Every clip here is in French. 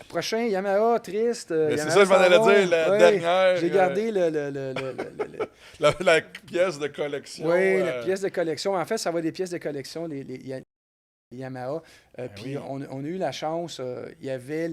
Prochain, Yamaha, triste. Mais c'est Yamaha ça que je m'en s'en allais va. dire, la Ouais, dernière. j'ai gardé le- La pièce de collection. oui, la pièce de collection. En fait, ça va des pièces de collection, les Yamaha. Ben Puis oui. on a eu la chance, il y avait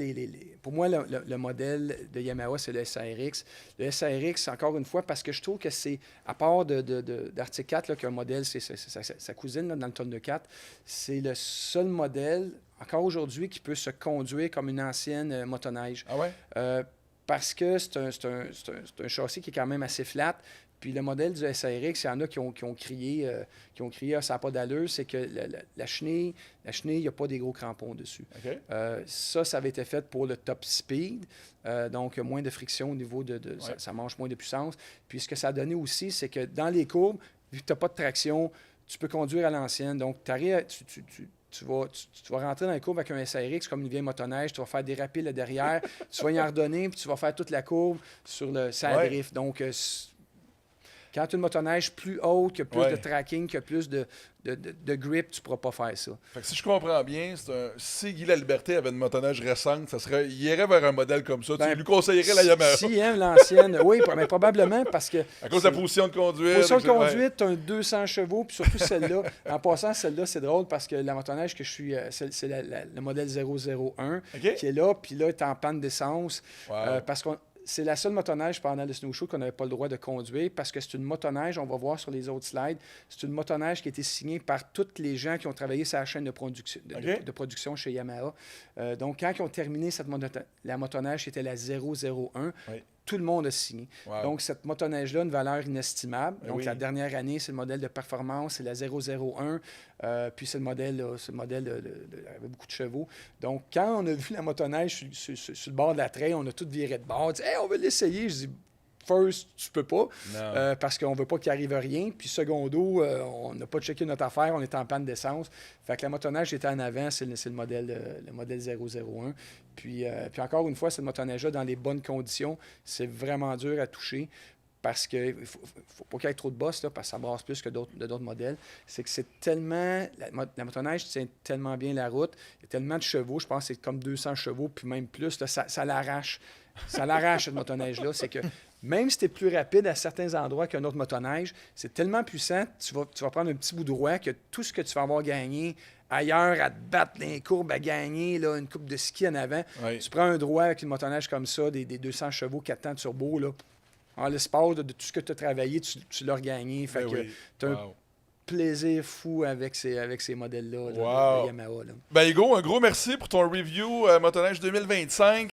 pour moi, le modèle de Yamaha, c'est le SRX. Le SRX, encore une fois, parce que je trouve que c'est, à part d'Arctic 4, là, qu'un modèle, c'est sa cousine là, dans le tonne de 4, c'est le seul modèle, encore aujourd'hui, qui peut se conduire comme une ancienne motoneige. Ah ouais? Euh, Parce que c'est un châssis qui est quand même assez flat. Puis le modèle du SRX, il y en a qui ont crié ah, ça n'a pas d'allure, c'est que la chenille, il n'y a pas des gros crampons dessus. OK. Ça avait été fait pour le top speed, donc moins de friction au niveau Ouais. ça mange moins de puissance. Puis ce que ça a donné aussi, c'est que dans les courbes, vu que tu n'as pas de traction, tu peux conduire à l'ancienne. Donc, tu vas rentrer dans les courbes avec un SRX comme une vieille motoneige, tu vas faire déraper le derrière, tu vas y en redonner, puis tu vas faire toute la courbe sur le Ouais. drift. Donc, quand tu as une motoneige plus haute, qui a plus Ouais. de tracking, qui a plus de grip, tu ne pourras pas faire ça. Fait que si je comprends bien, si Guy Laliberté avait une motoneige récente, il irait vers un modèle comme ça. Ben, tu lui conseillerais la Yamaha. S'il aime l'ancienne, oui, mais probablement parce que. À cause de la position de conduite. Position de etc. Ouais. conduite, tu as un 200 chevaux, puis surtout celle-là. En passant, celle-là, c'est drôle parce que la motoneige que je suis, c'est le modèle 001 OK. qui est là, puis là, tu es en panne d'essence. Wow. Parce que c'est la seule motoneige pendant le snowshoe qu'on n'avait pas le droit de conduire parce que c'est une motoneige, on va voir sur les autres slides, c'est une motoneige qui a été signée par tous les gens qui ont travaillé sur la chaîne de production, OK. de production chez Yamaha. Donc, quand ils ont terminé la motoneige, c'était la 001. Oui. Tout le monde a signé. Wow. Donc, cette motoneige-là a une valeur inestimable. Ben Donc, oui. la dernière année, c'est le modèle de performance, c'est la 001. Puis, c'est le modèle, avec beaucoup de chevaux. Donc, quand on a vu la motoneige sur le bord de la trail, on a tout viré de bord. On dit, hey, on va l'essayer. Je dis, first, tu peux pas, Non. parce qu'on veut pas qu'il arrive rien. Puis, secondo, on n'a pas checké notre affaire, on est en panne d'essence. Fait que la motoneige était en avant, c'est le modèle 001. Puis encore une fois, cette motoneige-là, dans les bonnes conditions, c'est vraiment dur à toucher parce qu'il ne faut pas qu'il y ait trop de boss, là, parce que ça brasse plus que d'autres modèles. C'est que c'est tellement... La motoneige tient tellement bien la route, il y a tellement de chevaux, je pense que c'est comme 200 chevaux, puis même plus, là, ça l'arrache. Ça l'arrache, cette motoneige-là. C'est que même si tu es plus rapide à certains endroits qu'un autre motoneige, c'est tellement puissant, tu vas prendre un petit bout de droit que tout ce que tu vas avoir gagné ailleurs, à te battre dans les courbes, à gagner là, une coupe de ski en avant, Oui. tu prends un droit avec une motoneige comme ça, des 200 chevaux, 4 temps de turbo, là, en l'espace de tout ce que tu as travaillé, tu l'as regagné. Fait Ben que oui. tu as un Wow. plaisir fou avec ces modèles-là là, Wow. de Yamaha. Là. Ben Hugo, un gros merci pour ton review motoneige 2025.